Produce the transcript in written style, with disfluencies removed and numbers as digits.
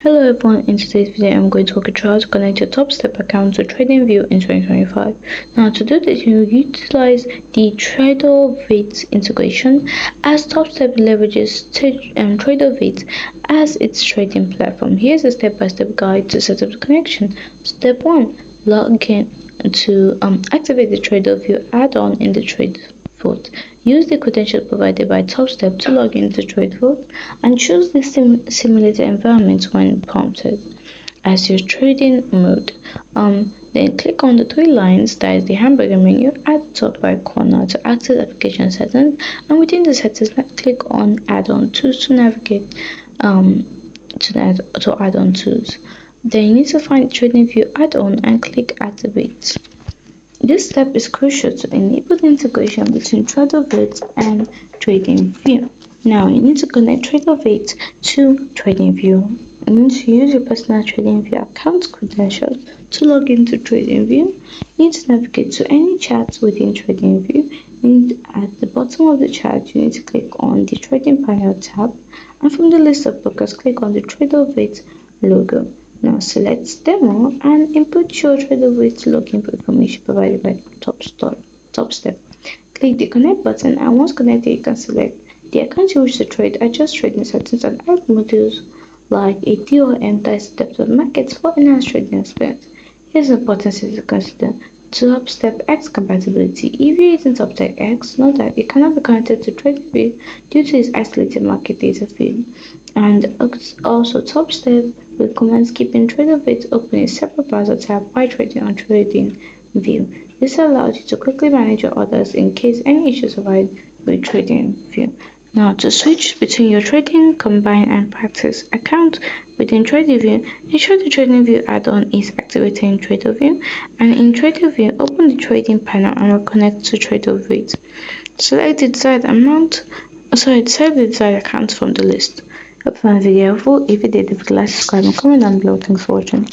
Hello everyone, in today's video I'm going to walk you through how to connect your Topstep account to Tradingview in 2025. Now to do this, you utilize the Tradingview integration as Topstep leverages Tradingview as its trading platform. Here's a step-by-step guide to set up the connection. Step 1. Log in to activate the Tradingview add-on in the Tradingview. Use the credentials provided by Topstep to log into Tradingview and choose the simulated environment when prompted as your trading mode. Then click on the three lines, that is the hamburger menu, at the top right corner to access application settings, and within the settings, click on add-on tools to navigate to add-on tools. Then you need to find Tradingview add-on and click activate. This step is crucial to enable the integration between Tradingview and Tradingview. Now you need to connect Tradingview to Tradingview. You need to use your personal Tradingview account credentials to log into Tradingview. You need to navigate to any chats within Tradingview. At the bottom of the chart, you need to click on the Trading Panel tab, and from the list of brokers, click on the Tradingview logo. Now select Demo and input your Tradingview login information provided by Topstep. Click the Connect button, and once connected, you can select the account you wish to trade, adjust trading settings, and add modules like a DOM that is depth of markets for enhanced trading experience. Here's important things to consider. Topstep X compatibility. If you're using Topstep X, know that it cannot be connected to Tradingview due to its isolated market data feed. And also, Topstep recommends keeping Tradingview open in a separate browser tab while trading on Tradingview. This allows you to quickly manage your orders in case any issues arise with Tradingview. Now, to switch between your trading, combine, and practice account within Tradingview, ensure the Tradingview add-on is activated in Tradingview, and in Tradingview, open the trading panel and connect to Tradingview. Select the desired account from the list. Hope you found the video helpful. If you did, please like, subscribe, and comment down below. Thanks for watching.